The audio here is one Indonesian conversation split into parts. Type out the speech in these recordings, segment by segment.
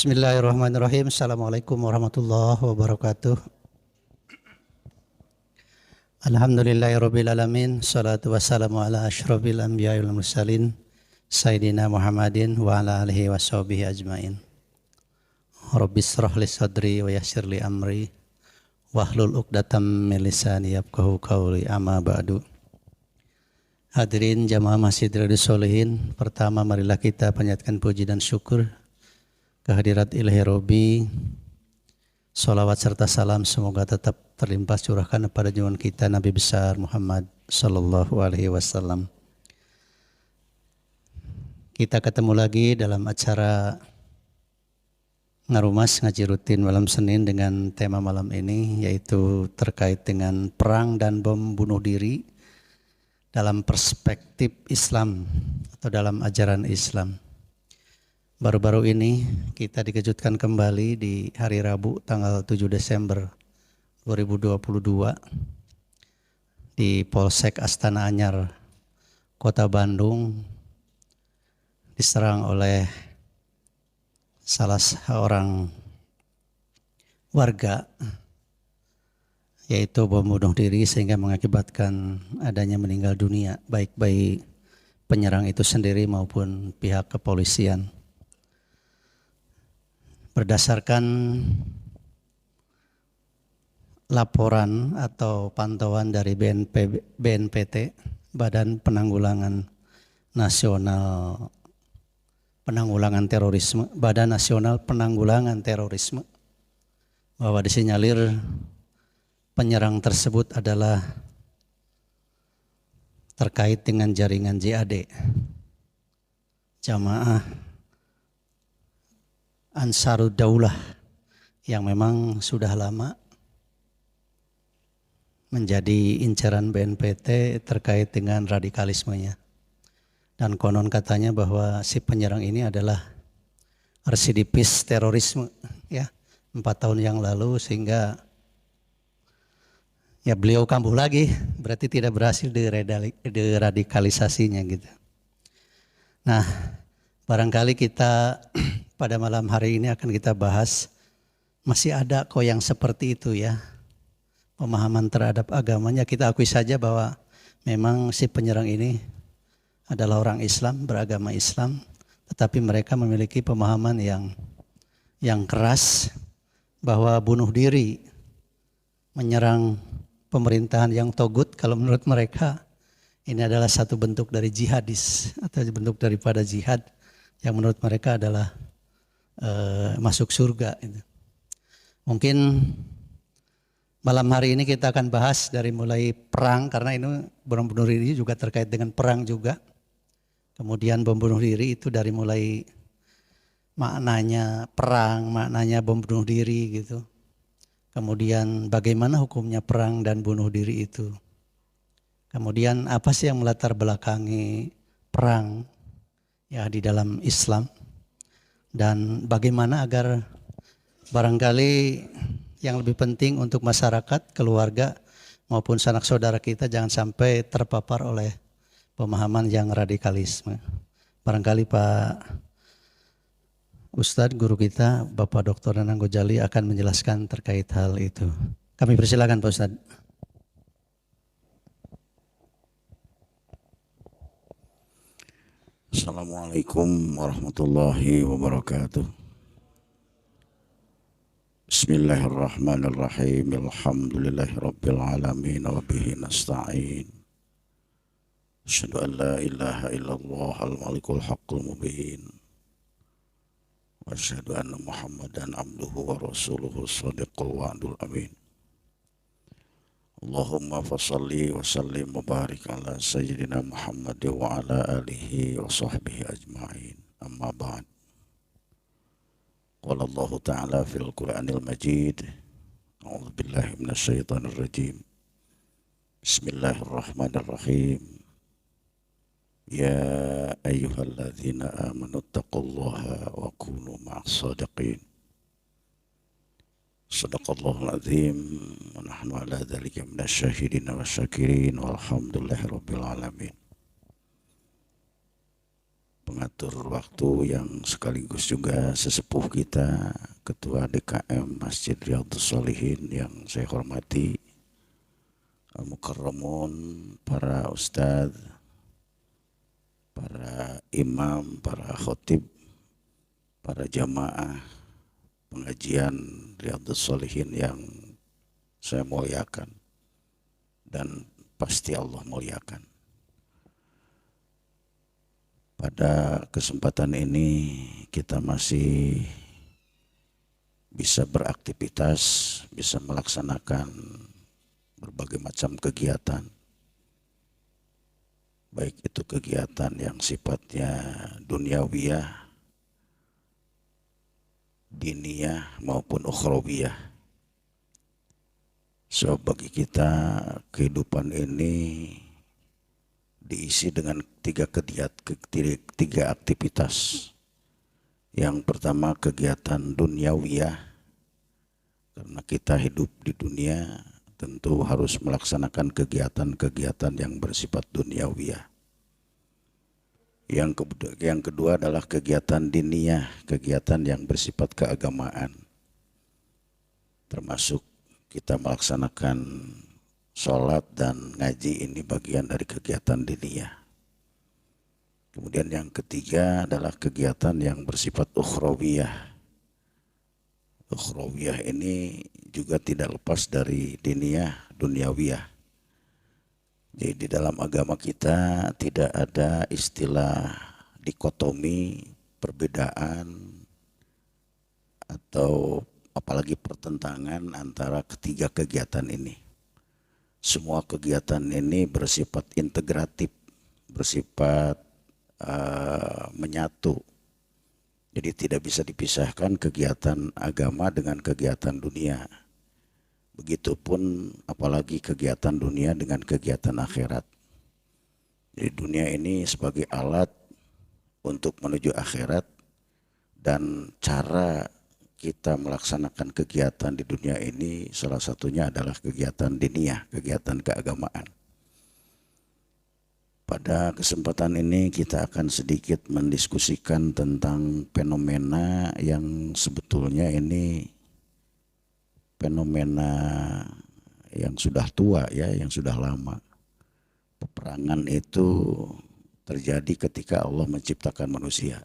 Bismillahirrahmanirrahim. Assalamualaikum warahmatullahi wabarakatuh. Alhamdulillahirabbil alamin. Salatu wassalamu ala asyrofil anbiya'i wal mursalin Sayyidina Muhammadin wa ala alihi washabihi ajmain. Rabbi shrah li sadri wa yassir li amri wahlul 'uqdatam min lisani yafqahu qawli, amma ba'du. Hadirin jamaah Masjid Riyadhus Shalihin, pertama marilah kita panjatkan puji dan syukur kehadirat Ilahi Robbi. Salawat serta salam semoga tetap terlimpah curahkan kepada junjungan kita Nabi besar Muhammad sallallahu alaihi wasallam. Kita ketemu lagi dalam acara Ngarumas Ngaji Rutin malam Senin dengan tema malam ini, yaitu terkait dengan perang dan bom bunuh diri dalam perspektif Islam atau dalam ajaran Islam. Baru-baru ini kita dikejutkan kembali di hari Rabu tanggal 7 Desember 2022 di Polsek Astana Anyar, Kota Bandung, diserang oleh salah seorang warga, yaitu bom bunuh diri, sehingga mengakibatkan adanya meninggal dunia baik penyerang itu sendiri maupun pihak kepolisian. Berdasarkan laporan atau pantauan dari BNPT, Badan Penanggulangan Nasional Penanggulangan Terorisme, Badan Nasional Penanggulangan Terorisme, bahwa disinyalir penyerang tersebut adalah terkait dengan jaringan JAD, Jamaah Ansarud Daulah, yang memang sudah lama menjadi incaran BNPT terkait dengan radikalismenya. Dan konon katanya bahwa si penyerang ini adalah residivis terorisme, ya, 4 tahun yang lalu, sehingga ya beliau kambuh lagi, berarti tidak berhasil diradikalisasinya gitu. Nah, barangkali kita pada malam hari ini akan kita bahas, masih ada kok yang seperti itu ya, pemahaman terhadap agamanya. Kita akui saja bahwa memang si penyerang ini adalah orang Islam, beragama Islam, tetapi mereka memiliki pemahaman yang keras bahwa bunuh diri, menyerang pemerintahan yang togut, kalau menurut mereka ini adalah satu bentuk dari jihadis atau bentuk daripada jihad yang menurut mereka adalah masuk surga. Mungkin malam hari ini kita akan bahas dari mulai perang, karena ini bom bunuh diri juga terkait dengan perang juga. Kemudian bom bunuh diri itu dari mulai maknanya perang, maknanya bom bunuh diri gitu. Kemudian bagaimana hukumnya perang dan bunuh diri itu. Kemudian apa sih yang melatar belakangi perang ya di dalam Islam. Dan bagaimana agar barangkali yang lebih penting untuk masyarakat, keluarga maupun sanak saudara kita jangan sampai terpapar oleh pemahaman yang radikalisme. Barangkali Pak Ustadz, guru kita, Bapak Dr. Nanang Gojali akan menjelaskan terkait hal itu. Kami persilakan Pak Ustadz. Assalamualaikum warahmatullahi wabarakatuh. Bismillahirrahmanirrahim. Alhamdulillahirabbil alamin wa bihi nasta'in. Asyhadu an la ilaha illallah al-malikul haqqul mubin. Wa asyhadu anna Muhammadan abduhu wa rasuluhu shadiqul wa'dul amin. Allahumma fasalli wa sallim wa barik ala sayyidina Muhammad wa ala alihi wa sahbihi ajma'in. Amma ba'd. Qala Allah ta'ala fil Qur'anil Majid. A'udzu billahi minasy syaithanir rajim. Bismillahirrahmanirrahim. Ya ayyuhalladzina amanu taqullaha wa kunu ma'as shadiqin. Sadaqallahul azim wa nahnu ala dzalika minasyahidin wasyakirin walhamdulillahi rabbil alamin. pengatur waktu yang sekaligus juga sesepuh kita, Ketua DKM Masjid Riyadhus Shalihin yang saya hormati, Al-Mukarramun, para ustadz, para imam, para khotib, para jamaah pengajian Riyadhus Shalihin yang saya muliakan dan pasti Allah muliakan. Pada kesempatan ini kita masih bisa beraktivitas, bisa melaksanakan berbagai macam kegiatan. Baik itu kegiatan yang sifatnya duniawiyah, diniyah maupun ukhrawiyah. So bagi kita kehidupan ini diisi dengan tiga aktivitas. Yang pertama kegiatan duniawiyah, karena kita hidup di dunia tentu harus melaksanakan kegiatan-kegiatan yang bersifat duniawiyah. Yang kedua adalah kegiatan diniyah, kegiatan yang bersifat keagamaan, termasuk kita melaksanakan sholat dan ngaji, ini bagian dari kegiatan diniyah. Kemudian yang ketiga adalah kegiatan yang bersifat ukhrawiyah. Ukhrawiyah ini juga tidak lepas dari diniyah, duniawiyah. Jadi di dalam agama kita tidak ada istilah dikotomi, perbedaan, atau apalagi pertentangan antara ketiga kegiatan ini. Semua kegiatan ini bersifat integratif, bersifat menyatu. Jadi tidak bisa dipisahkan kegiatan agama dengan kegiatan dunia. Begitupun apalagi kegiatan dunia dengan kegiatan akhirat. Jadi dunia ini sebagai alat untuk menuju akhirat, dan cara kita melaksanakan kegiatan di dunia ini salah satunya adalah kegiatan diniyah, kegiatan keagamaan. Pada kesempatan ini kita akan sedikit mendiskusikan tentang fenomena yang sebetulnya ini fenomena yang sudah tua ya, yang sudah lama. Peperangan itu terjadi ketika Allah menciptakan manusia.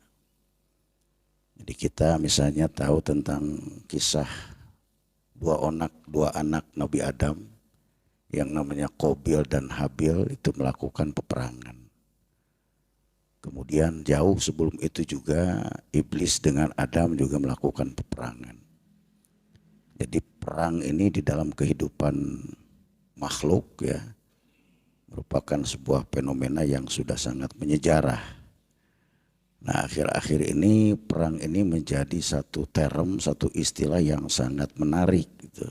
Jadi kita misalnya tahu tentang kisah dua anak Nabi Adam yang namanya Qabil dan Habil itu melakukan peperangan. Kemudian jauh sebelum itu juga iblis dengan Adam juga melakukan peperangan. Jadi perang ini di dalam kehidupan makhluk ya merupakan sebuah fenomena yang sudah sangat menyejarah. Nah, akhir-akhir ini perang ini menjadi satu term, satu istilah yang sangat menarik gitu.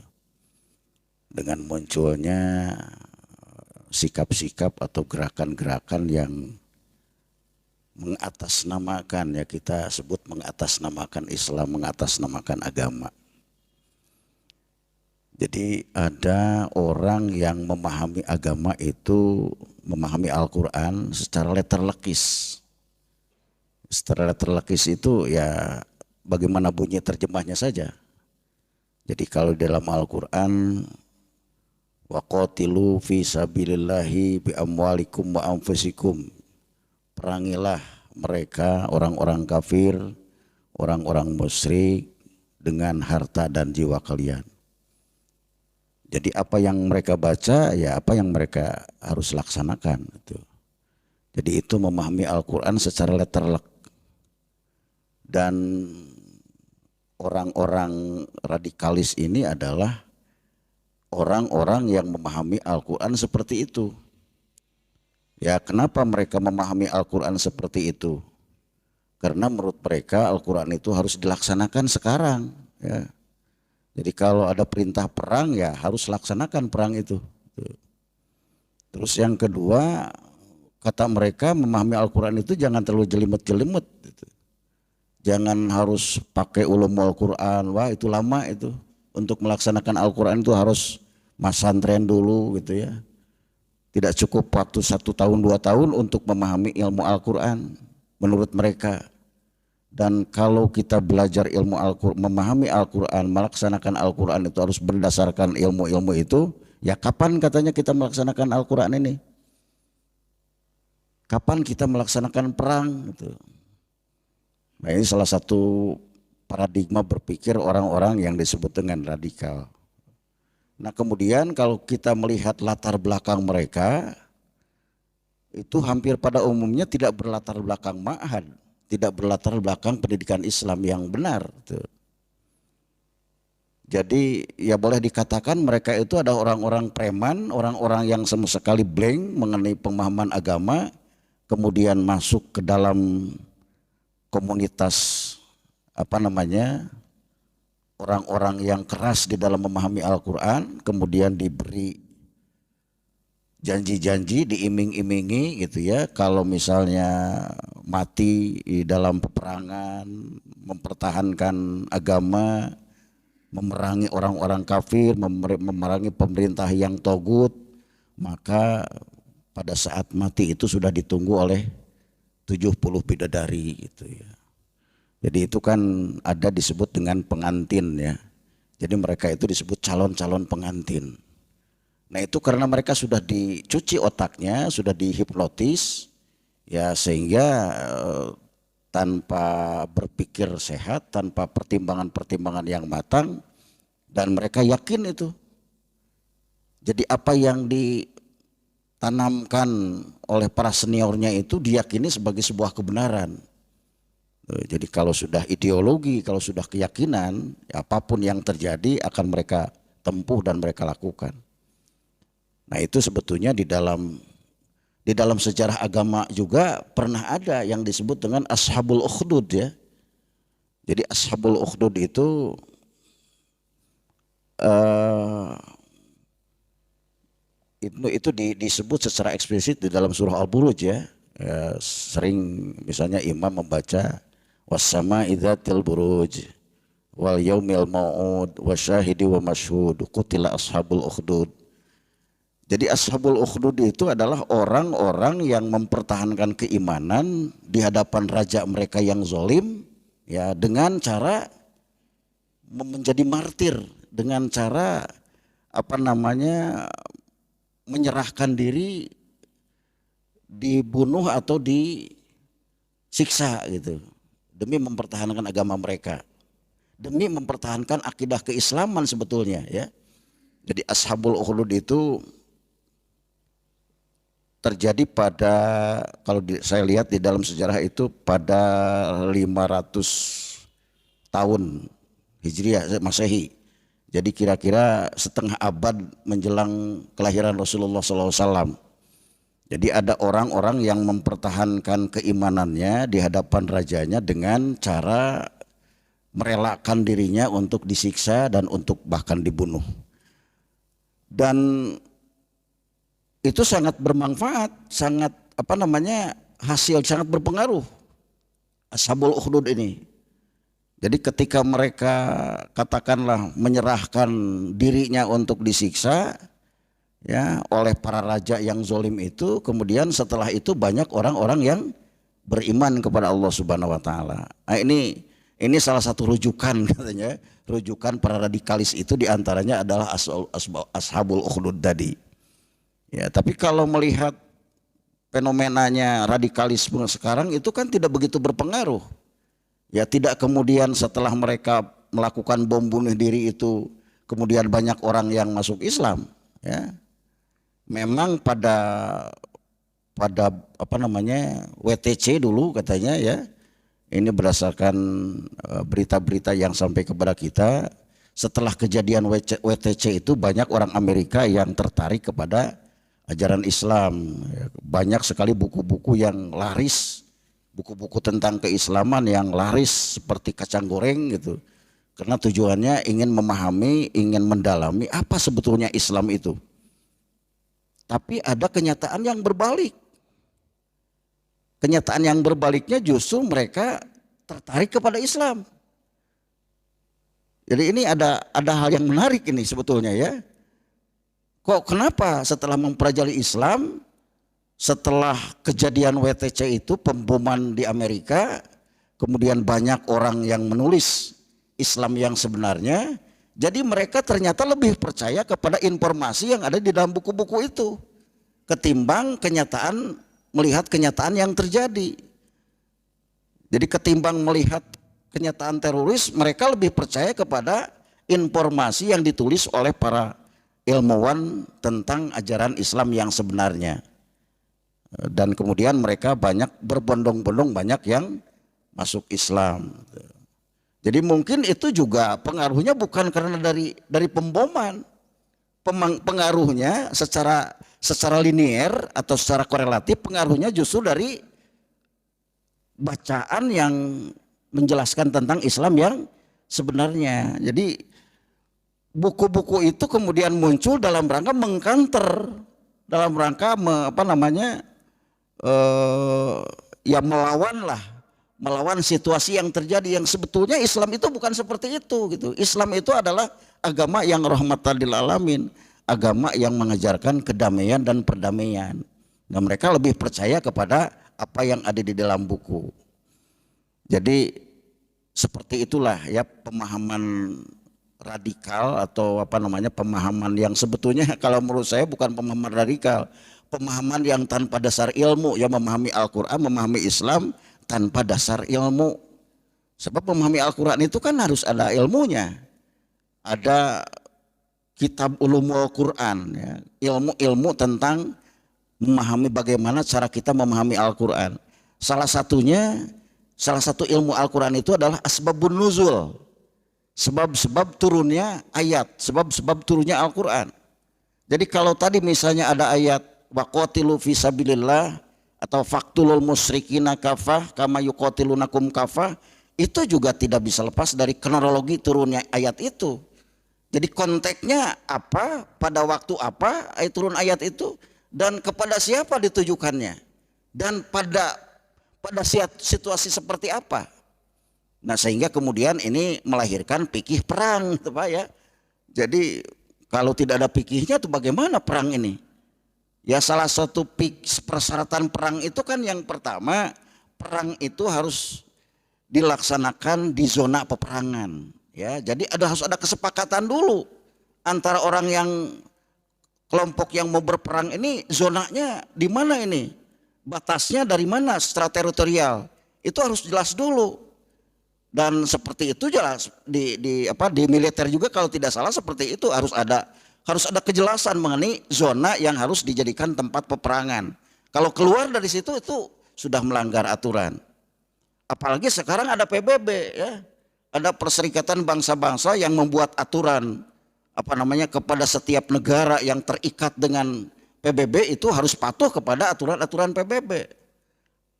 Dengan munculnya sikap-sikap atau gerakan-gerakan yang mengatasnamakan, ya kita sebut mengatasnamakan Islam, mengatasnamakan agama. Jadi ada orang yang memahami agama itu, memahami Al-Quran secara letterlekis. Secara letterlekis itu ya bagaimana bunyi terjemahnya saja. Jadi kalau dalam Al-Quran waqatilu fi sabilillahi bi amwalikum wa anfusikum, perangilah mereka orang-orang kafir, orang-orang musyrik dengan harta dan jiwa kalian. Jadi apa yang mereka baca ya apa yang mereka harus laksanakan itu. Jadi itu memahami Al-Quran secara letterlek. Dan orang-orang radikalis ini adalah orang-orang yang memahami Al-Quran seperti itu. Ya, kenapa mereka memahami Al-Quran seperti itu? Karena menurut mereka Al-Quran itu harus dilaksanakan sekarang. Ya. Jadi kalau ada perintah perang ya harus laksanakan perang itu. Terus yang kedua, kata mereka memahami Al-Quran itu jangan terlalu jelimet-jelimet. Gitu. Jangan harus pakai ulumul Quran, wah itu lama itu. Untuk melaksanakan Al-Quran itu harus masantren dulu gitu ya. Tidak cukup waktu 1 tahun 2 tahun untuk memahami ilmu Al-Quran. menurut mereka. Dan kalau kita belajar ilmu Al-Quran, memahami Al-Quran, melaksanakan Al-Quran itu harus berdasarkan ilmu-ilmu itu, ya kapan katanya kita melaksanakan Al-Quran ini? Kapan kita melaksanakan perang? Gitu. Nah ini salah satu paradigma berpikir orang-orang yang disebut dengan radikal. Nah kemudian kalau kita melihat latar belakang mereka, itu hampir pada umumnya tidak berlatar belakang ma'had, tidak berlatar belakang pendidikan Islam yang benar. Jadi ya boleh dikatakan mereka itu ada orang-orang preman, orang-orang yang sama sekali blank mengenai pemahaman agama, kemudian masuk ke dalam komunitas orang-orang yang keras di dalam memahami Al-Quran, kemudian diberi janji-janji, diiming-imingi gitu ya, kalau misalnya mati di dalam peperangan, mempertahankan agama, memerangi orang-orang kafir, memerangi pemerintah yang togut, maka pada saat mati itu sudah ditunggu oleh 70 bidadari gitu ya. Jadi itu kan ada disebut dengan pengantin ya. Jadi mereka itu disebut calon-calon pengantin. Nah itu karena mereka sudah dicuci otaknya, sudah dihipnotis ya, sehingga tanpa berpikir sehat, tanpa pertimbangan-pertimbangan yang matang, dan mereka yakin itu. Jadi apa yang ditanamkan oleh para seniornya itu diyakini sebagai sebuah kebenaran. Jadi kalau sudah ideologi, kalau sudah keyakinan, apapun yang terjadi akan mereka tempuh dan mereka lakukan. Nah itu sebetulnya di dalam sejarah agama juga pernah ada yang disebut dengan Ashabul Ukhdud ya. Jadi Ashabul Ukhdud itu disebut secara eksplisit di dalam surah Al-Buruj ya. Sering misalnya imam membaca wassama'i dzatil buruj wal yaumil mau'ud wasyahidi wa masyhud qutila ashabul ukhdud. Jadi ashabul ukhdud itu adalah orang-orang yang mempertahankan keimanan di hadapan raja mereka yang zalim ya, dengan cara menjadi martir, dengan cara menyerahkan diri, dibunuh atau disiksa gitu, demi mempertahankan agama mereka, demi mempertahankan akidah keislaman sebetulnya ya. Jadi ashabul ukhdud itu terjadi pada, kalau saya lihat di dalam sejarah itu pada 500 tahun Hijriah Masehi. Jadi kira-kira setengah abad menjelang kelahiran Rasulullah SAW. Jadi ada orang-orang yang mempertahankan keimanannya di hadapan rajanya dengan cara merelakan dirinya untuk disiksa dan untuk bahkan dibunuh. Dan itu sangat bermanfaat, sangat hasil sangat berpengaruh Ashabul Ukhdud ini. Jadi ketika mereka katakanlah menyerahkan dirinya untuk disiksa ya oleh para raja yang zalim itu, kemudian setelah itu banyak orang-orang yang beriman kepada Allah Subhanahu wa taala. Nah, ini salah satu rujukan katanya, rujukan para radikalis itu diantaranya adalah Ashabul Ukhdud tadi. Ya, tapi kalau melihat fenomenanya radikalisme sekarang itu kan tidak begitu berpengaruh. Ya, tidak kemudian setelah mereka melakukan bom bunuh diri itu kemudian banyak orang yang masuk Islam, ya. Memang pada WTC dulu katanya ya. Ini berdasarkan berita-berita yang sampai kepada kita, setelah kejadian WTC itu banyak orang Amerika yang tertarik kepada ajaran Islam. Banyak sekali buku-buku yang laris, buku-buku tentang keislaman yang laris seperti kacang goreng gitu. Karena tujuannya ingin memahami, ingin mendalami apa sebetulnya Islam itu. Tapi ada kenyataan yang berbalik. Kenyataan yang berbaliknya justru mereka tertarik kepada Islam. Jadi ini ada hal yang menarik ini sebetulnya ya. Kok kenapa setelah mempelajari Islam setelah kejadian WTC itu, pemboman di Amerika, kemudian banyak orang yang menulis Islam yang sebenarnya, jadi mereka ternyata lebih percaya kepada informasi yang ada di dalam buku-buku itu ketimbang melihat kenyataan yang terjadi. Jadi ketimbang melihat kenyataan teroris, mereka lebih percaya kepada informasi yang ditulis oleh para ilmuwan tentang ajaran Islam yang sebenarnya. Dan kemudian mereka banyak berbondong-bondong, banyak yang masuk Islam. Jadi mungkin itu juga pengaruhnya bukan karena dari pemboman. Pengaruhnya secara linier atau secara korelatif, pengaruhnya justru dari bacaan yang menjelaskan tentang Islam yang sebenarnya. Jadi buku-buku itu kemudian muncul dalam rangka mengkanter, dalam rangka melawan situasi yang terjadi, yang sebetulnya Islam itu bukan seperti itu gitu. Islam itu adalah agama yang rahmatan lil alamin, agama yang mengajarkan kedamaian dan perdamaian. Dan mereka lebih percaya kepada apa yang ada di dalam buku. Jadi seperti itulah ya pemahaman radikal atau pemahaman yang sebetulnya kalau menurut saya bukan pemahaman radikal, pemahaman yang tanpa dasar ilmu, yang memahami Al-Quran, memahami Islam tanpa dasar ilmu. Sebab memahami Al-Quran itu kan harus ada ilmunya, ada kitab ulumul Quran ya, ilmu tentang memahami bagaimana cara kita memahami Al-Quran. Salah satu ilmu Al-Quran itu adalah asbabun nuzul, sebab-sebab turunnya ayat, sebab-sebab turunnya Al-Quran. Jadi kalau tadi misalnya ada ayat waqatilu fi sabilillah atau faqtulul musyrikina kafah kama yuqatilunakum kafah, itu juga tidak bisa lepas dari kronologi turunnya ayat itu. Jadi konteksnya apa, pada waktu apa turun ayat itu, dan kepada siapa ditujukannya, dan pada situasi seperti apa. Nah sehingga kemudian ini melahirkan fikih perang gitu Pak ya. Jadi kalau tidak ada fikihnya tuh bagaimana perang ini? Ya salah satu persyaratan perang itu kan yang pertama, perang itu harus dilaksanakan di zona peperangan. Ya, jadi harus ada kesepakatan dulu antara orang yang kelompok yang mau berperang ini, zonanya di mana ini, batasnya dari mana, secara teritorial itu harus jelas dulu. Dan seperti itu jelas di militer juga kalau tidak salah seperti itu, harus ada kejelasan mengenai zona yang harus dijadikan tempat peperangan. Kalau keluar dari situ itu sudah melanggar aturan. Apalagi sekarang ada PBB ya. Ada Perserikatan Bangsa-Bangsa yang membuat aturan kepada setiap negara yang terikat dengan PBB itu harus patuh kepada aturan-aturan PBB.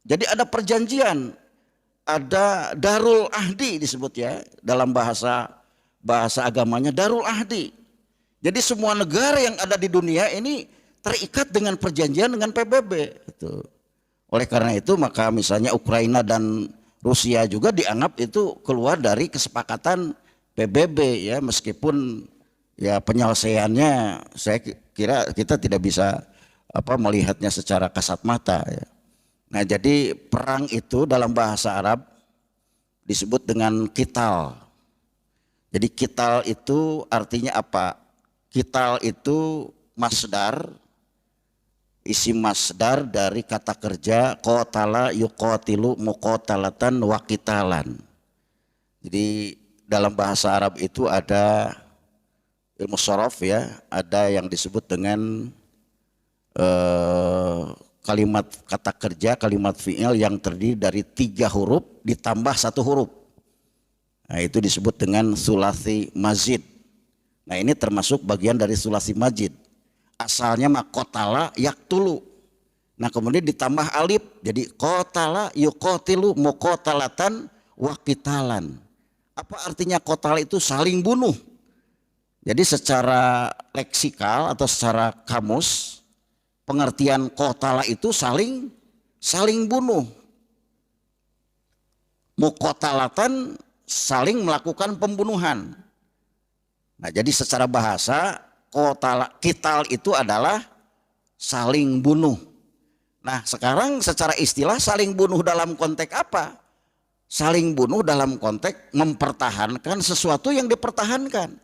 Jadi ada perjanjian, ada darul ahdi disebut ya, dalam bahasa agamanya darul ahdi. Jadi semua negara yang ada di dunia ini terikat dengan perjanjian dengan PBB. Oleh karena itu maka misalnya Ukraina dan Rusia juga dianggap itu keluar dari kesepakatan PBB ya, meskipun ya penyelesaiannya saya kira kita tidak bisa melihatnya secara kasat mata ya. Nah jadi perang itu dalam bahasa Arab disebut dengan qital. Jadi qital itu artinya apa? Qital itu masdar, isi masdar dari kata kerja qatala yuqatilu muqatalatan wa qitalan. Jadi dalam bahasa Arab itu ada ilmu shorof ya, ada yang disebut dengan kalimat kata kerja, kalimat fi'il yang terdiri dari 3 huruf ditambah 1 huruf. Nah itu disebut dengan sulasi mazid. Nah ini termasuk bagian dari sulasi mazid. Asalnya mah qatala yaktulu. Nah kemudian ditambah alif jadi qatala yuqatilu muqatalatan wa qitalan. Apa artinya qatala itu? Saling bunuh. Jadi secara leksikal atau secara kamus pengertian qatala itu saling bunuh. Muqatalatan saling melakukan pembunuhan. Nah jadi secara bahasa qital itu adalah saling bunuh. Nah sekarang secara istilah saling bunuh dalam konteks apa? Saling bunuh dalam konteks mempertahankan sesuatu yang dipertahankan.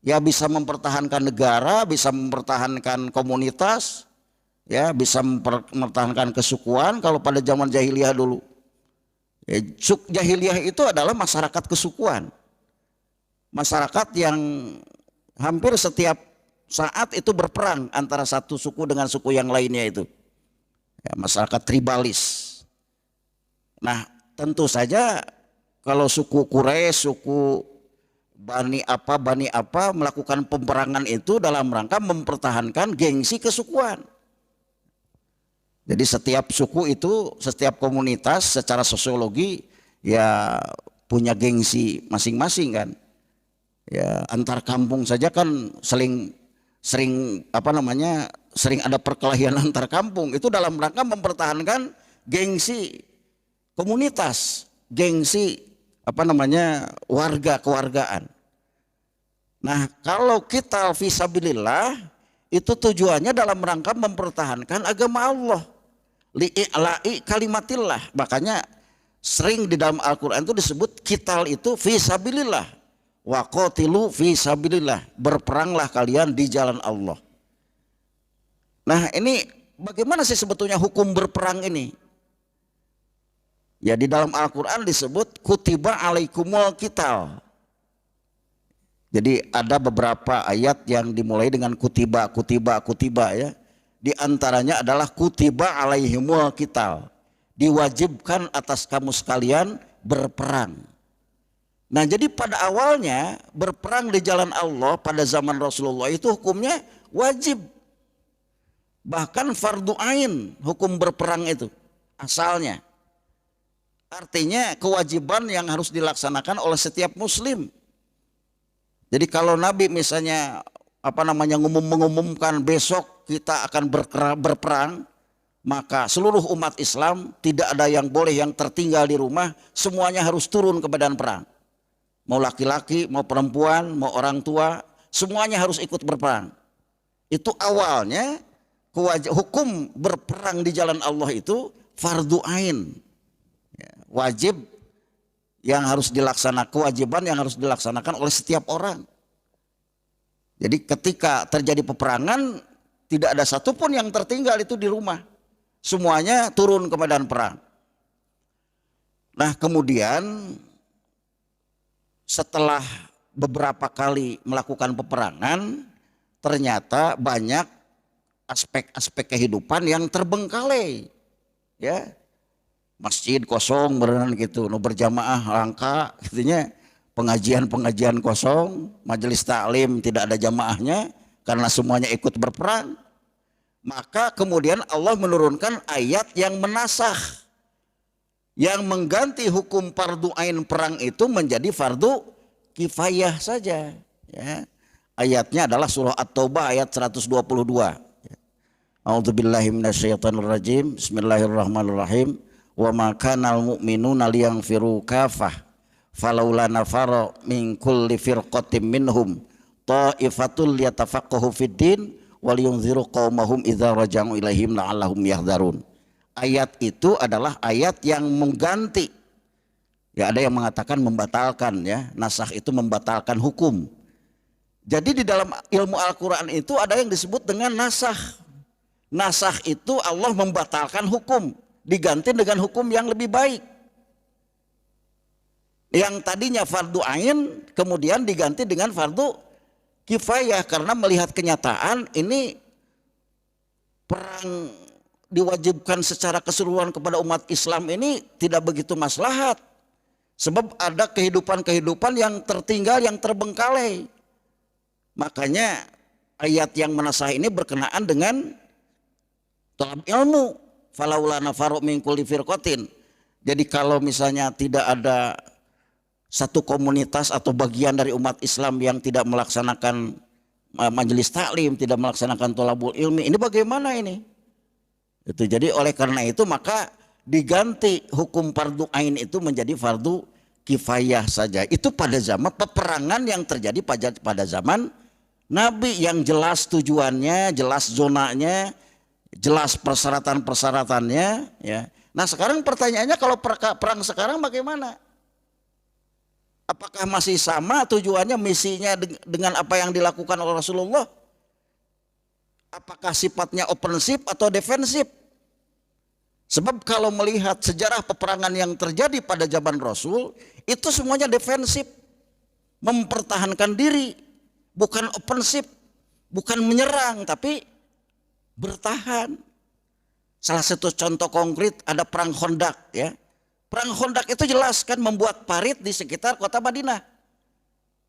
Ya bisa mempertahankan negara, bisa mempertahankan komunitas, ya bisa mempertahankan kesukuan kalau pada zaman jahiliyah dulu. Ya, jahiliyah itu adalah masyarakat kesukuan. Masyarakat yang hampir setiap saat itu berperang antara satu suku dengan suku yang lainnya itu. Ya, masyarakat tribalis. Nah tentu saja kalau suku Quraisy, suku Bani apa melakukan peperangan itu dalam rangka mempertahankan gengsi kesukuan. Jadi setiap suku itu, setiap komunitas secara sosiologi ya punya gengsi masing-masing kan. Ya antar kampung saja kan sering ada perkelahian antar kampung itu dalam rangka mempertahankan gengsi komunitas, gengsi warga kewargaan. Nah kalau kita fisabilillah itu tujuannya dalam rangka mempertahankan agama Allah, li'i'la'i kalimatillah. Makanya sering di dalam Al-Quran itu disebut qital itu fisabilillah, wa qatilu fisabilillah, berperanglah kalian di jalan Allah. Nah ini bagaimana sih sebetulnya hukum berperang ini? Ya di dalam Al-Quran disebut kutiba alaikumul qital. Jadi ada beberapa ayat yang dimulai dengan kutiba ya. Di antaranya adalah kutiba alaihimul qital, diwajibkan atas kamu sekalian berperang. Nah jadi pada awalnya berperang di jalan Allah pada zaman Rasulullah itu hukumnya wajib. Bahkan fardu ain hukum berperang itu asalnya. Artinya kewajiban yang harus dilaksanakan oleh setiap muslim. Jadi kalau Nabi misalnya mengumumkan besok kita akan berperang, maka seluruh umat Islam tidak ada yang boleh yang tertinggal di rumah, semuanya harus turun ke medan perang. Mau laki-laki, mau perempuan, mau orang tua, semuanya harus ikut berperang. Itu awalnya hukum berperang di jalan Allah itu fardu ain, wajib yang harus dilaksanakan, kewajiban yang harus dilaksanakan oleh setiap orang. Jadi ketika terjadi peperangan tidak ada satupun yang tertinggal itu di rumah, semuanya turun ke medan perang. Nah kemudian setelah beberapa kali melakukan peperangan, ternyata banyak aspek-aspek kehidupan yang terbengkalai, ya. Masjid kosong beneran gitu, nu berjamaah langka, artinya pengajian kosong, majelis taklim tidak ada jamaahnya karena semuanya ikut berperang. Maka kemudian Allah menurunkan ayat yang menasakh, yang mengganti hukum fardu ain perang itu menjadi fardu kifayah saja. Ya. Ayatnya adalah surah At-Taubah ayat 122. A'udzubillahi minasyaitonirrajim. Bismillahirrahmanirrahim. Wa ma kanal mu'minuna liyanfiru kafah falaula nafara min kulli firqatin minhum ta'ifatul liyatafaqahu fid din wal yunziru qaumahum idza raja'u ilaihim la'allahum yahdharun. Ayat itu adalah ayat yang mengganti, ya ada yang mengatakan membatalkan, ya nasakh itu membatalkan hukum. Jadi di dalam ilmu Al-Quran itu ada yang disebut dengan nasakh. Nasakh itu Allah membatalkan hukum, diganti dengan hukum yang lebih baik. Yang tadinya fardu ain kemudian diganti dengan fardu kifayah karena melihat kenyataan ini perang diwajibkan secara keseluruhan kepada umat Islam ini tidak begitu maslahat. Sebab ada kehidupan-kehidupan yang tertinggal, yang terbengkalai. Makanya ayat yang menasah ini berkenaan dengan talab ilmu. Falaula nafaru min kulli firqatin. Jadi kalau misalnya tidak ada satu komunitas atau bagian dari umat Islam yang tidak melaksanakan majelis taklim, tidak melaksanakan thalabul ilmi, ini bagaimana ini? Itu jadi oleh karena itu maka diganti hukum fardu ain itu menjadi fardu kifayah saja. Itu pada zaman peperangan yang terjadi pada zaman Nabi yang jelas tujuannya, jelas zonanya, jelas persyaratan-persyaratannya ya. Nah sekarang pertanyaannya kalau perang sekarang bagaimana? Apakah masih sama tujuannya, misinya dengan apa yang dilakukan oleh Rasulullah? Apakah sifatnya offensif atau defensif? Sebab kalau melihat sejarah peperangan yang terjadi pada zaman Rasul, itu semuanya defensif, mempertahankan diri, bukan offensif, bukan menyerang, tapi bertahan. Salah satu contoh konkret ada perang Khandaq ya. Perang Khandaq itu jelas kan membuat parit di sekitar kota Madinah.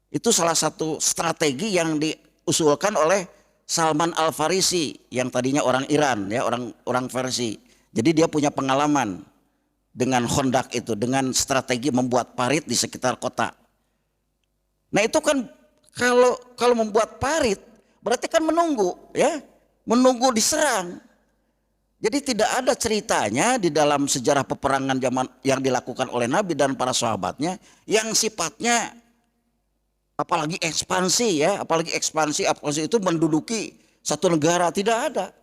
Itu salah satu strategi yang diusulkan oleh Salman Al-Farisi yang tadinya orang Iran ya, orang Farsi. Jadi dia punya pengalaman dengan Khandaq itu, dengan strategi membuat parit di sekitar kota. Nah itu kan kalau membuat parit berarti kan menunggu ya, menunggu diserang. Jadi tidak ada ceritanya di dalam sejarah peperangan zaman yang dilakukan oleh Nabi dan para sahabatnya yang sifatnya apalagi ekspansi ya, apalagi ekspansi itu menduduki satu negara, tidak ada.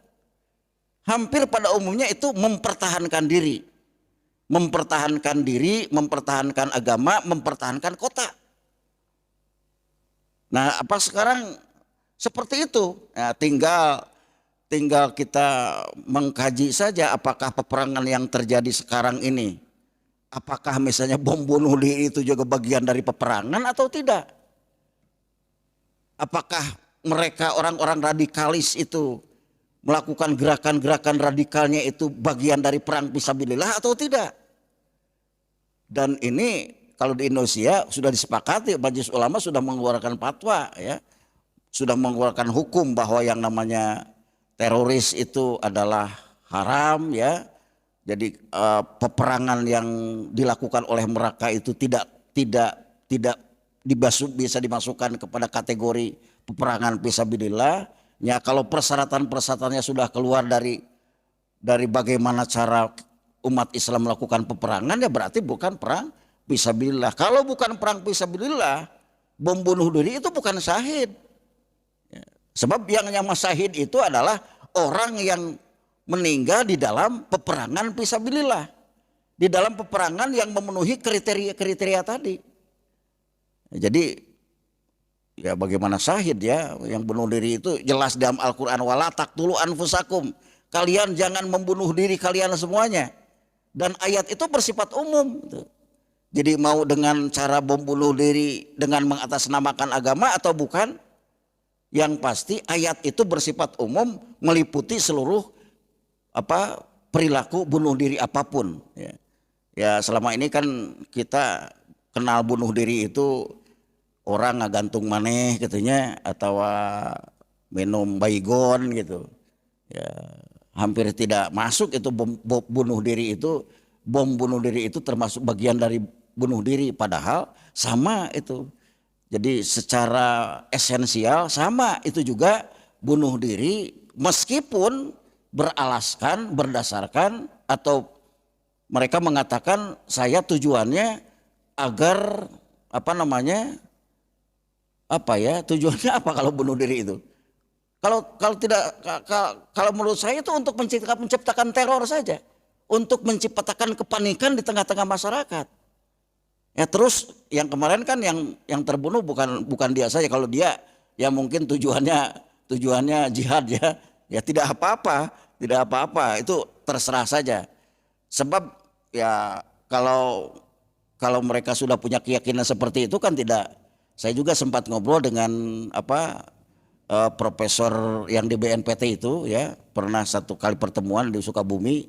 Hampir pada umumnya itu mempertahankan diri, mempertahankan agama, mempertahankan kota. Nah, apa sekarang seperti itu? Nah, tinggal kita mengkaji saja apakah peperangan yang terjadi sekarang ini, apakah misalnya bom bunuh diri itu juga bagian dari peperangan atau tidak? Apakah mereka orang-orang radikalis itu melakukan gerakan-gerakan radikalnya itu bagian dari perang fisabilillah atau tidak? Dan ini kalau di Indonesia sudah disepakati, Majelis Ulama sudah mengeluarkan fatwa ya, sudah mengeluarkan hukum bahwa yang namanya teroris itu adalah haram ya. Jadi peperangan yang dilakukan oleh mereka itu tidak bisa dimasukkan kepada kategori peperangan fisabilillah. Ya kalau persyaratan-persyaratannya sudah keluar dari bagaimana cara umat Islam melakukan peperangan, ya berarti bukan perang fisabilillah. Kalau bukan perang fisabilillah, bom bunuh diri itu bukan syahid. Sebab yang nama syahid itu adalah orang yang meninggal di dalam peperangan fisabilillah, di dalam peperangan yang memenuhi kriteria tadi. Jadi ya bagaimana syahid ya, yang bunuh diri itu jelas dalam Al-Quran, wala taqtulu anfusakum, kalian jangan membunuh diri kalian semuanya. Dan ayat itu bersifat umum. Jadi mau dengan cara bom bunuh diri dengan mengatasnamakan agama atau bukan, yang pasti ayat itu bersifat umum, meliputi seluruh perilaku bunuh diri apapun. Ya selama ini kan kita kenal bunuh diri itu orang ngagantung maneh katanya, atau minum baygon gitu. Ya hampir tidak masuk itu bom bunuh diri itu. Bom bunuh diri itu termasuk bagian dari bunuh diri, padahal sama itu. Jadi secara esensial sama itu juga bunuh diri, meskipun beralaskan, berdasarkan, atau mereka mengatakan saya tujuannya agar tujuannya apa kalau bunuh diri itu? Kalau menurut saya itu untuk menciptakan teror saja, untuk menciptakan kepanikan di tengah-tengah masyarakat. Ya terus yang kemarin kan yang terbunuh bukan dia saja. Kalau dia ya mungkin tujuannya jihad ya tidak apa-apa itu terserah saja. Sebab ya kalau mereka sudah punya keyakinan seperti itu kan tidak. Saya juga sempat ngobrol dengan profesor yang di BNPT itu ya, pernah satu kali pertemuan di Sukabumi.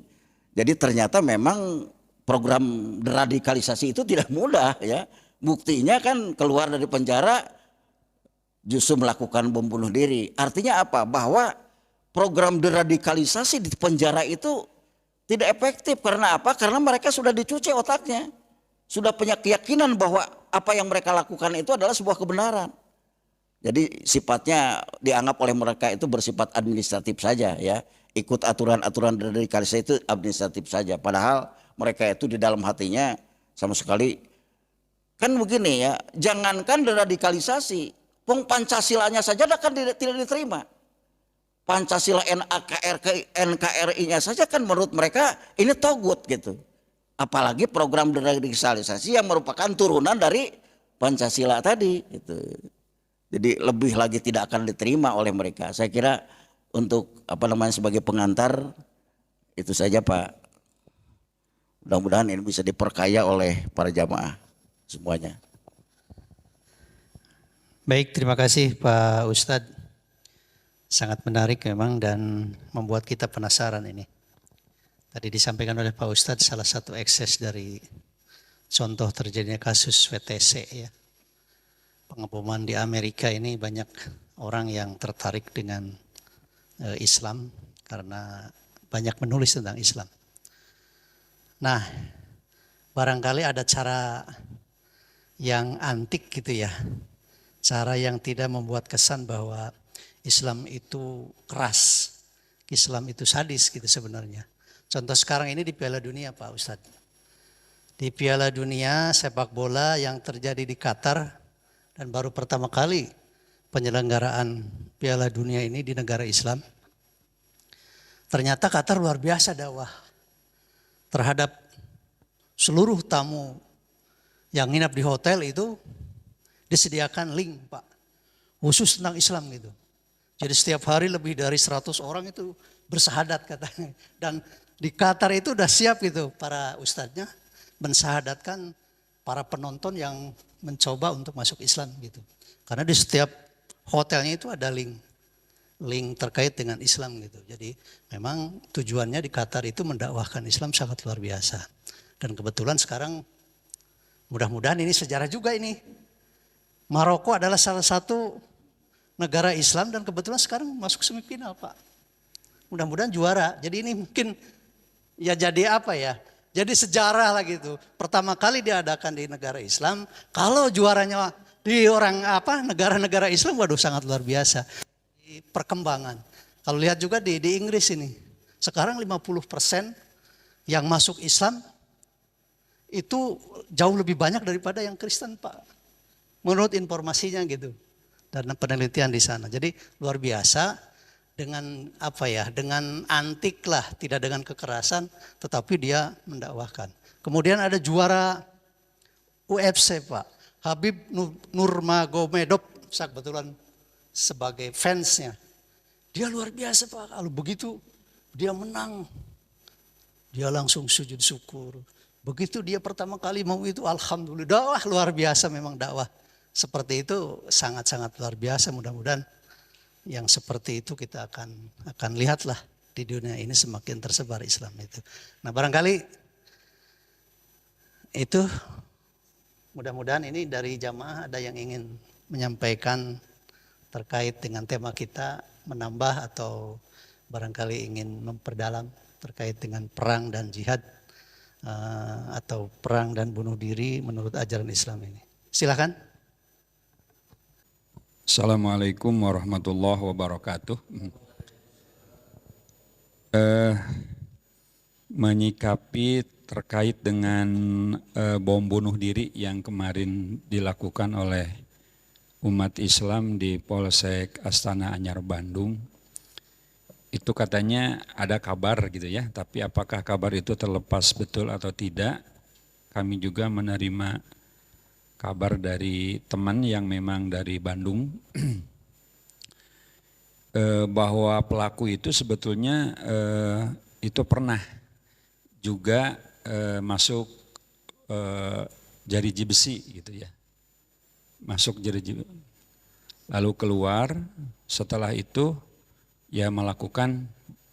Jadi ternyata memang program deradikalisasi itu tidak mudah ya. Buktinya kan keluar dari penjara justru melakukan bom bunuh diri. Artinya apa? Bahwa program deradikalisasi di penjara itu tidak efektif. Karena apa? Karena mereka sudah dicuci otaknya. Sudah punya keyakinan bahwa apa yang mereka lakukan itu adalah sebuah kebenaran. Jadi sifatnya dianggap oleh mereka itu bersifat administratif saja ya. Ikut aturan-aturan deradikalisasi itu administratif saja. Padahal mereka itu di dalam hatinya sama sekali kan begini ya, jangankan deradikalisasi, Pancasilanya saja kan tidak diterima. Pancasila NKRI-nya saja kan menurut mereka ini togut gitu. Apalagi program deradikalisasi yang merupakan turunan dari Pancasila tadi gitu. Jadi lebih lagi tidak akan diterima oleh mereka. Saya kira untuk sebagai pengantar itu saja Pak. Mudah-mudahan ini bisa diperkaya oleh para jamaah semuanya. Baik, terima kasih Pak Ustadz. Sangat menarik memang dan membuat kita penasaran ini. Tadi disampaikan oleh Pak Ustadz salah satu ekses dari contoh terjadinya kasus WTC ya. Pengeboman di Amerika ini banyak orang yang tertarik dengan Islam karena banyak menulis tentang Islam. Nah, barangkali ada cara yang antik gitu ya. Cara yang tidak membuat kesan bahwa Islam itu keras, Islam itu sadis gitu sebenarnya. Contoh sekarang ini di Piala Dunia Pak Ustadz. Di Piala Dunia sepak bola yang terjadi di Qatar dan baru pertama kali penyelenggaraan Piala Dunia ini di negara Islam. Ternyata Qatar luar biasa dakwah terhadap seluruh tamu yang nginap di hotel itu disediakan link Pak. Khusus tentang Islam gitu. Jadi setiap hari lebih dari 100 orang itu bersahadat katanya. Dan di Qatar itu udah siap gitu para ustadznya mensahadatkan para penonton yang mencoba untuk masuk Islam gitu. Karena di setiap hotelnya itu ada link terkait dengan Islam gitu. Jadi memang tujuannya di Qatar itu mendakwahkan Islam sangat luar biasa. Dan kebetulan sekarang mudah-mudahan ini sejarah juga ini. Maroko adalah salah satu negara Islam dan kebetulan sekarang masuk semifinal Pak. Mudah-mudahan juara. Jadi ini mungkin ya jadi apa ya? Jadi sejarah lah gitu. Pertama kali diadakan di negara Islam. Kalau juaranya di negara-negara Islam, waduh sangat luar biasa. Di perkembangan. Kalau lihat juga di Inggris ini. Sekarang 50% yang masuk Islam itu jauh lebih banyak daripada yang Kristen Pak. Menurut informasinya gitu. Dan penelitian di sana. Jadi luar biasa dengan dengan antik lah, tidak dengan kekerasan, tetapi dia mendakwahkan. Kemudian ada juara UFC Pak, Habib Nurmagomedov, saya kebetulan sebagai fansnya. Dia luar biasa Pak, kalau begitu dia menang, dia langsung sujud syukur. Begitu dia pertama kali mau itu, alhamdulillah, dakwah luar biasa memang dakwah. Seperti itu sangat-sangat luar biasa, mudah-mudahan yang seperti itu kita akan lihatlah di dunia ini semakin tersebar Islam itu. Nah barangkali itu mudah-mudahan ini dari jamaah ada yang ingin menyampaikan terkait dengan tema kita, menambah atau barangkali ingin memperdalam terkait dengan perang dan jihad atau perang dan bunuh diri menurut ajaran Islam ini. Silakan. Assalamualaikum warahmatullahi wabarakatuh. Menyikapi terkait dengan bom bunuh diri yang kemarin dilakukan oleh umat Islam di Polsek Astana Anyar Bandung. Itu katanya ada kabar gitu ya, tapi apakah kabar itu terlepas betul atau tidak, kami juga menerima kabar dari teman yang memang dari Bandung bahwa pelaku itu sebetulnya itu pernah juga masuk jeruji besi gitu ya, masuk jeruji, lalu keluar. Setelah itu ya melakukan,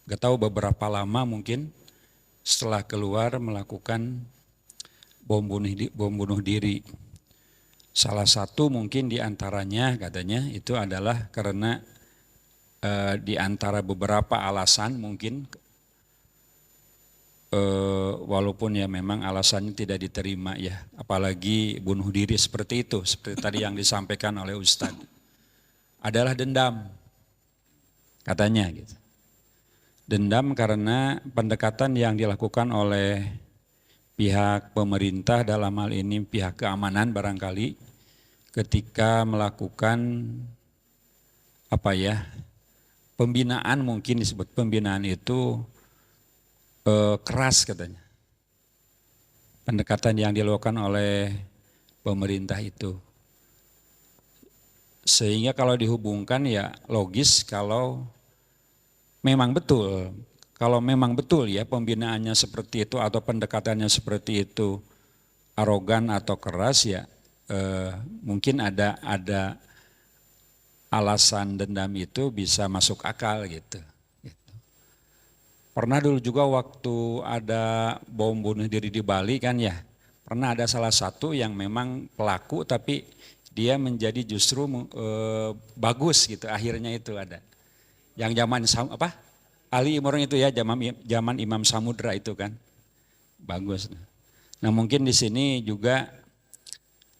gak tahu beberapa lama mungkin setelah keluar melakukan bom bunuh diri. Salah satu mungkin diantaranya katanya itu adalah karena di antara beberapa alasan mungkin walaupun ya memang alasannya tidak diterima ya, apalagi bunuh diri seperti itu, seperti tadi yang disampaikan oleh Ustadz, adalah dendam katanya gitu. Dendam karena pendekatan yang dilakukan oleh pihak pemerintah, dalam hal ini pihak keamanan barangkali, ketika melakukan pembinaan, mungkin disebut pembinaan itu keras katanya. Pendekatan yang dilakukan oleh pemerintah itu. Sehingga kalau dihubungkan ya logis kalau memang betul. Kalau memang betul ya pembinaannya seperti itu atau pendekatannya seperti itu arogan atau keras ya mungkin ada alasan dendam itu bisa masuk akal gitu. Pernah dulu juga waktu ada bom bunuh diri di Bali kan ya, pernah ada salah satu yang memang pelaku tapi dia menjadi justru bagus gitu, akhirnya itu ada. Yang zaman Ali Imran itu ya, zaman Imam Samudra itu kan, bagus. Nah mungkin di sini juga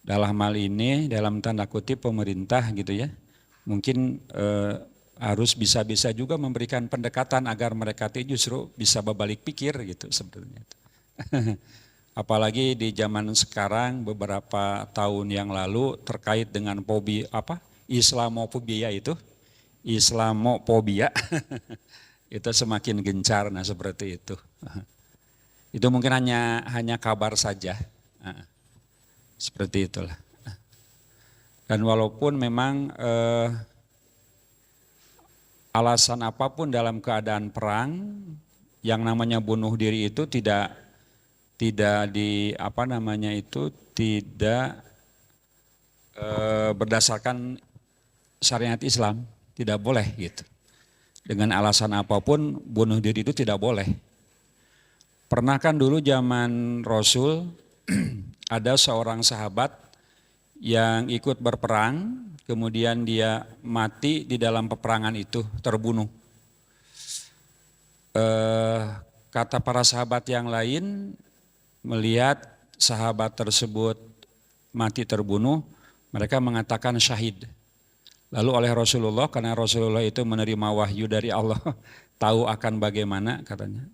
dalam hal ini, dalam tanda kutip pemerintah gitu ya, mungkin harus bisa-bisa juga memberikan pendekatan agar mereka justru bisa berbalik pikir gitu sebetulnya. Apalagi di zaman sekarang beberapa tahun yang lalu terkait dengan Islamofobia itu semakin gencar, nah seperti itu. Itu mungkin hanya kabar saja, seperti itulah. Dan walaupun memang alasan apapun dalam keadaan perang, yang namanya bunuh diri itu tidak berdasarkan syariat Islam, tidak boleh gitu. Dengan alasan apapun bunuh diri itu tidak boleh. Pernah kan dulu zaman Rasul ada seorang sahabat yang ikut berperang, kemudian dia mati di dalam peperangan itu, terbunuh. Kata para sahabat yang lain, melihat sahabat tersebut mati terbunuh, mereka mengatakan syahid. Lalu oleh Rasulullah, karena Rasulullah itu menerima wahyu dari Allah, tahu akan bagaimana katanya.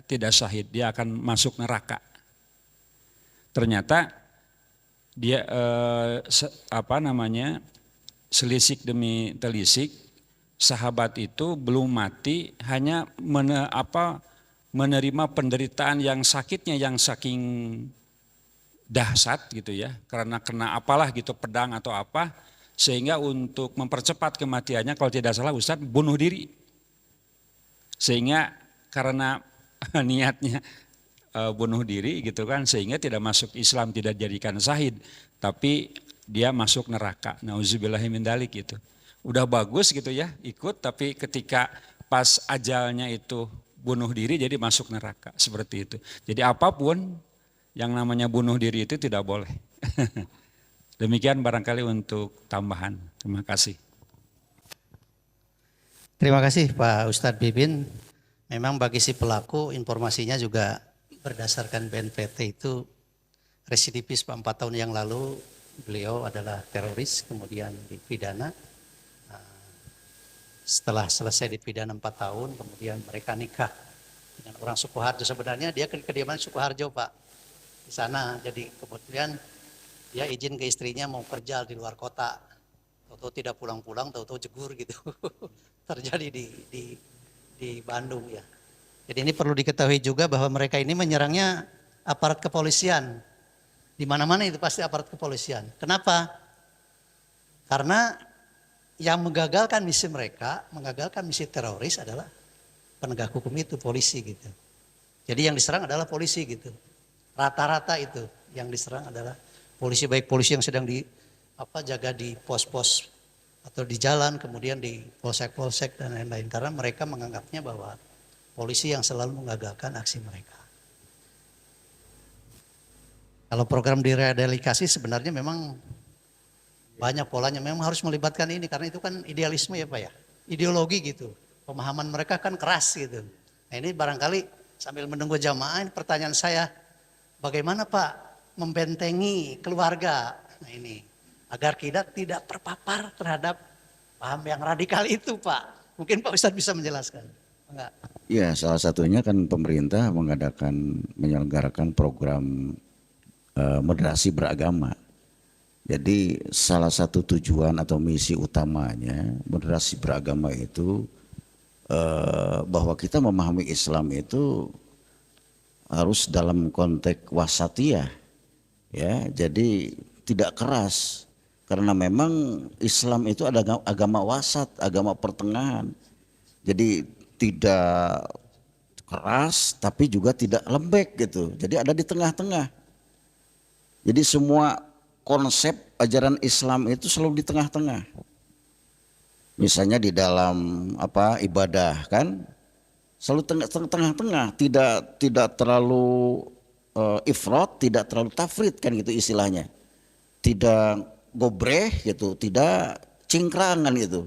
Tidak syahid, dia akan masuk neraka. Ternyata dia selisik demi telisik, sahabat itu belum mati, hanya menerima penderitaan yang sakitnya yang saking dahsyat gitu ya, karena kena apalah gitu, pedang atau apa, sehingga untuk mempercepat kematiannya, kalau tidak salah Ustadz, bunuh diri. Sehingga karena niatnya bunuh diri gitu kan, sehingga tidak masuk Islam, tidak jadikan syahid, tapi dia masuk neraka. Nauzubillahi min dzalik gitu. Udah bagus gitu ya, ikut, tapi ketika pas ajalnya itu bunuh diri jadi masuk neraka, seperti itu. Jadi apapun yang namanya bunuh diri itu tidak boleh. Demikian barangkali untuk tambahan. Terima kasih. Terima kasih Pak Ustadz Bibin. Memang bagi si pelaku informasinya juga berdasarkan BNPT itu residivis 4 tahun yang lalu beliau adalah teroris, kemudian dipidana. Setelah selesai dipidana 4 tahun, kemudian mereka nikah dengan orang Sukoharjo. Sebenarnya dia kediaman Sukoharjo Pak, di sana. Jadi kemudian dia izin ke istrinya mau kerja di luar kota. Tahu-tahu tidak pulang-pulang, tahu-tahu jegur gitu. Terjadi di Bandung ya. Jadi ini perlu diketahui juga bahwa mereka ini menyerangnya aparat kepolisian. Di mana-mana itu pasti aparat kepolisian. Kenapa? Karena yang menggagalkan misi mereka, menggagalkan misi teroris adalah penegak hukum itu, polisi gitu. Jadi yang diserang adalah polisi gitu. Rata-rata itu yang diserang adalah polisi, baik polisi yang sedang jaga di pos-pos atau di jalan, kemudian di polsek-polsek dan lain-lain. Karena mereka menganggapnya bahwa polisi yang selalu menggagalkan aksi mereka. Kalau program diradikalisasi sebenarnya memang banyak polanya, memang harus melibatkan ini, karena itu kan idealisme ya Pak ya, ideologi gitu. Pemahaman mereka kan keras gitu. Nah ini barangkali sambil menunggu jamaah, ini pertanyaan saya, bagaimana Pak membentengi keluarga ini agar kita tidak terpapar terhadap paham yang radikal itu Pak? Mungkin Pak Ustadz bisa menjelaskan. Enggak. Ya, salah satunya kan pemerintah menyelenggarakan program moderasi beragama. Jadi salah satu tujuan atau misi utamanya moderasi beragama itu bahwa kita memahami Islam itu harus dalam konteks wasatiyah, ya. Jadi tidak keras, karena memang Islam itu ada agama wasat, agama pertengahan. Jadi tidak keras tapi juga tidak lembek gitu. Jadi ada di tengah-tengah. Jadi semua konsep ajaran Islam itu selalu di tengah-tengah. Misalnya di dalam ibadah kan selalu tengah-tengah, tidak terlalu ifrat, tidak terlalu tafrid kan gitu istilahnya. Tidak gobreh gitu, tidak cingkrangan gitu.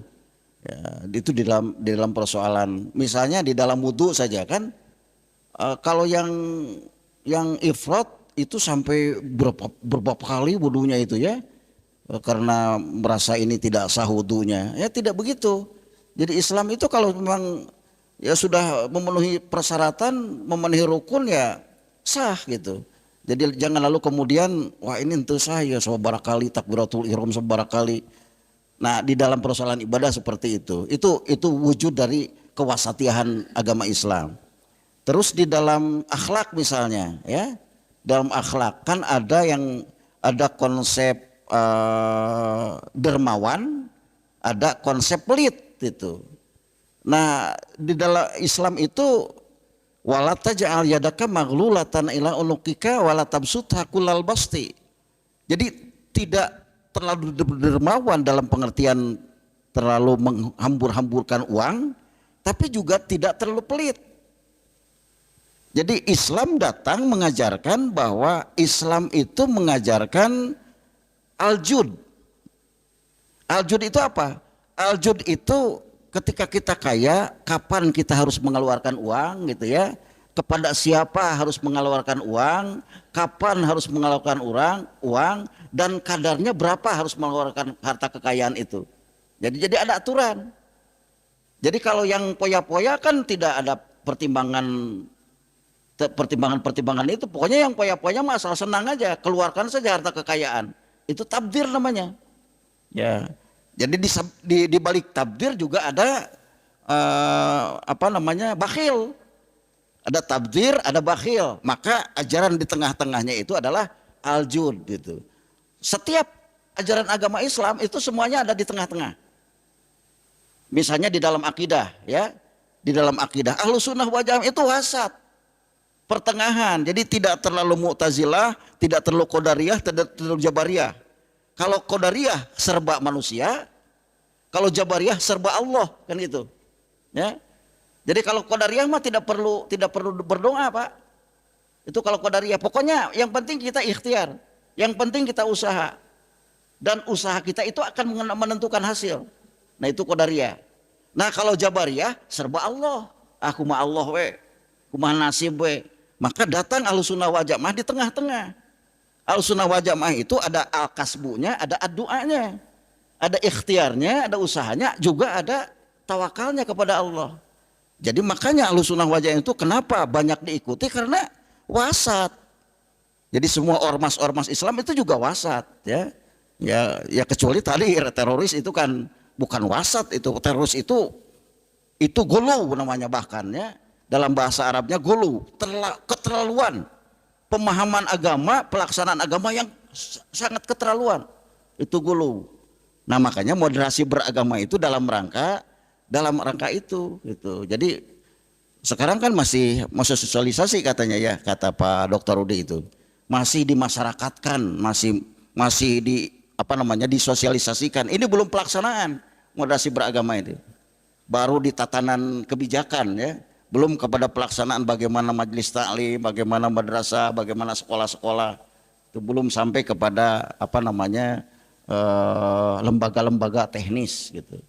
Ya, itu di dalam persoalan, misalnya di dalam wudhu saja kan, kalau yang ifrat itu sampai berapa kali wudhunya itu ya, karena merasa ini tidak sah wudhunya, ya tidak begitu. Jadi Islam itu kalau memang ya sudah memenuhi persyaratan, memenuhi rukun ya sah gitu. Jadi jangan lalu kemudian wah ini ente sah ya sebarang kali takbiratul ihram sebarang kali. Nah di dalam persoalan ibadah seperti itu wujud dari kewasatiahan agama Islam. Terus di dalam akhlak misalnya ya, dalam akhlak kan ada konsep dermawan, ada konsep pelit itu. Nah di dalam Islam itu wala taj'al yadaka maghlulatan ila unuqika wala tabsutha kullal basti. Jadi tidak terlalu dermawan dalam pengertian terlalu menghambur-hamburkan uang, tapi juga tidak terlalu pelit. Jadi Islam datang mengajarkan bahwa Islam itu mengajarkan al-jud. Al-jud itu apa? Al-jud itu ketika kita kaya, kapan kita harus mengeluarkan uang gitu ya. Kepada siapa harus mengeluarkan uang, kapan harus mengeluarkan uang, dan kadarnya berapa harus mengeluarkan harta kekayaan itu. Jadi ada aturan. Jadi kalau yang poya-poya kan tidak ada pertimbangan itu, pokoknya yang poya-poya mah asal senang aja, keluarkan saja harta kekayaan. Itu tabdir namanya. Ya. Jadi di balik tabdir juga ada bakhil. Ada tabdir, ada bakhil. Maka ajaran di tengah-tengahnya itu adalah al-jud gitu. Setiap ajaran agama Islam itu semuanya ada di tengah-tengah. Misalnya di dalam akidah ya. Di dalam akidah Ahlus Sunnah wal Jamaah itu wasat. Pertengahan. Jadi tidak terlalu Mu'tazilah, tidak terlalu Qadariyah, tidak terlalu Jabariyah. Kalau Qadariyah serba manusia, kalau Jabariyah serba Allah kan gitu. Ya. Jadi kalau Qadariyah mah tidak perlu berdoa, Pak. Itu kalau Qadariyah. Pokoknya yang penting kita ikhtiar, yang penting kita usaha. Dan usaha kita itu akan menentukan hasil. Nah, itu Qadariyah. Nah, kalau Jabariyah serba Allah. Aku mah Allah we. Kumaha nasib we. Maka datang Ahlus Sunnah wal Jamaah di tengah-tengah. Ahlus Sunnah wal Jamaah itu ada al-kasbunya, ada ad-du'anya. Ada ikhtiarnya, ada usahanya, juga ada tawakalnya kepada Allah. Jadi makanya Ahlus Sunnah wal Jamaah itu kenapa banyak diikuti, karena wasat. Jadi semua ormas-ormas Islam itu juga wasat ya. Ya kecuali tadi teroris itu kan bukan wasat, itu teroris itu gulu namanya, bahkan ya. Dalam bahasa Arabnya gulu, keterlaluan. Pemahaman agama, pelaksanaan agama yang sangat keterlaluan. Itu gulu. Nah, makanya moderasi beragama itu dalam rangka itu gitu. Jadi sekarang kan masih sosialisasi katanya ya, kata Pak Dr. Rudi itu. Masih dimasyarakatkan, masih disosialisasikan. Ini belum pelaksanaan moderasi beragama itu. Baru di tatanan kebijakan ya. Belum kepada pelaksanaan bagaimana majelis ta'lim, bagaimana madrasah, bagaimana sekolah-sekolah. Itu belum sampai kepada lembaga-lembaga teknis gitu.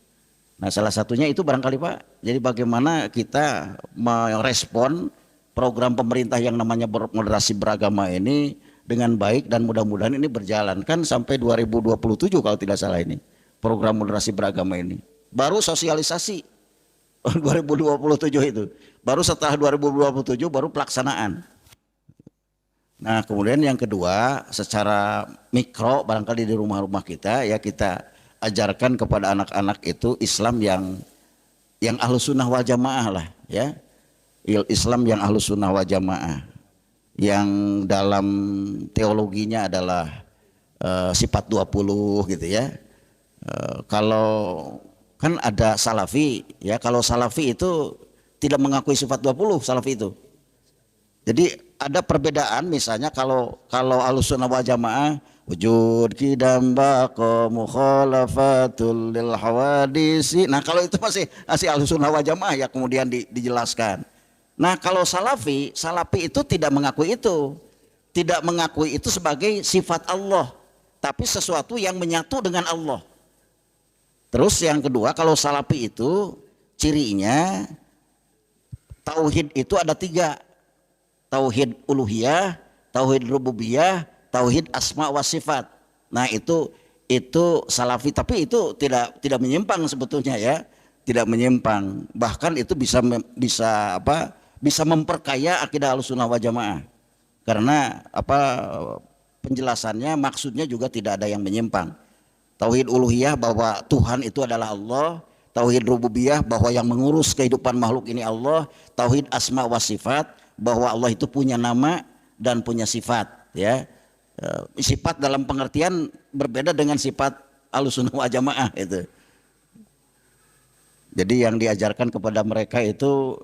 Nah, salah satunya itu barangkali Pak. Jadi bagaimana kita merespon program pemerintah yang namanya moderasi beragama ini dengan baik, dan mudah-mudahan ini berjalan kan sampai 2027 kalau tidak salah ini. Program moderasi beragama ini. Baru sosialisasi 2027 itu. Baru setelah 2027 baru pelaksanaan. Nah, kemudian yang kedua, secara mikro barangkali di rumah-rumah kita ya, kita ajarkan kepada anak-anak itu Islam yang Ahlus Sunnah wal Jamaah lah ya. Islam yang Ahlus Sunnah wal Jamaah, yang dalam teologinya adalah sifat 20 gitu ya. Kalau kan ada Salafi ya, kalau Salafi itu tidak mengakui sifat 20 Salafi itu. Jadi ada perbedaan, misalnya kalau Ahlus Sunnah wal Jamaah wujud qidam baqa mukhalafatul lil hawadisi. Nah, kalau itu masih Ahlus Sunnah wal Jamaah ya, kemudian dijelaskan. Nah, kalau Salafi itu tidak mengakui itu. Tidak mengakui itu sebagai sifat Allah, tapi sesuatu yang menyatu dengan Allah. Terus yang kedua, kalau Salafi itu cirinya tauhid itu ada 3. Tauhid uluhiyah, tauhid rububiyah, tauhid asma wa sifat. Nah, itu Salafi, tapi itu tidak menyimpang sebetulnya ya. Tidak menyimpang. Bahkan itu bisa memperkaya akidah Ahlussunnah wal Jamaah. Karena penjelasannya, maksudnya juga tidak ada yang menyimpang. Tauhid uluhiyah bahwa Tuhan itu adalah Allah, tauhid rububiyah bahwa yang mengurus kehidupan makhluk ini Allah, tauhid asma wa sifat bahwa Allah itu punya nama dan punya sifat ya. Sifat dalam pengertian berbeda dengan sifat Ahlussunnah wal Jamaah itu. Jadi yang diajarkan kepada mereka itu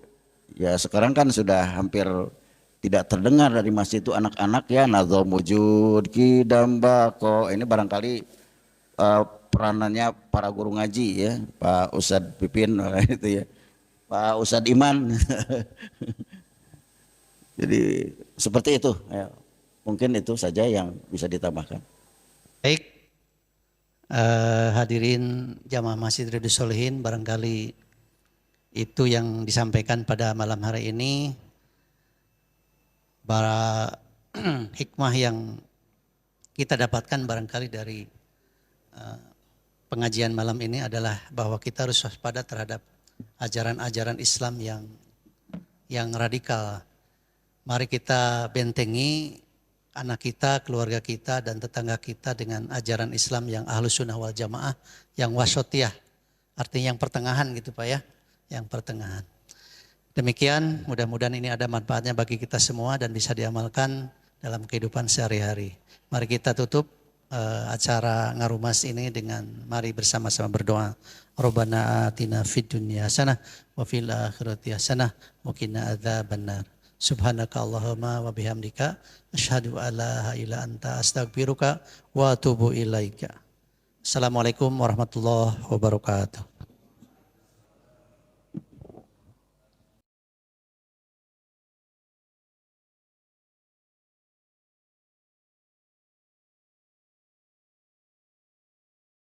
ya sekarang kan sudah hampir tidak terdengar dari masjid itu anak-anak ya, nazam wujud qidam baqa. Ini barangkali peranannya para guru ngaji ya, Pak Ustadz Pipin itu ya, Pak Ustadz Iman. Jadi seperti itu ya. Mungkin itu saja yang bisa ditambahkan. Baik, hadirin jamaah Masjid Riyadhus Shalihin, barangkali itu yang disampaikan pada malam hari ini. Para hikmah yang kita dapatkan barangkali dari pengajian malam ini adalah bahwa kita harus waspada terhadap ajaran-ajaran Islam yang radikal. Mari kita bentengi anak kita, keluarga kita, dan tetangga kita dengan ajaran Islam yang Ahlus Sunnah wal Jamaah, yang wasatiyah, artinya yang pertengahan gitu Pak ya, yang pertengahan. Demikian, mudah-mudahan ini ada manfaatnya bagi kita semua dan bisa diamalkan dalam kehidupan sehari-hari. Mari kita tutup acara Ngarumas ini dengan mari bersama-sama berdoa. Rabbana atina fid dunya hasanah wa fil akhirati hasanah wa qina adzabannar. Subhanaka Allahumma wa bihamdika asyhadu an la ilaha illa anta astaghfiruka wa atubu ilaika. Assalamualaikum warahmatullahi wabarakatuh.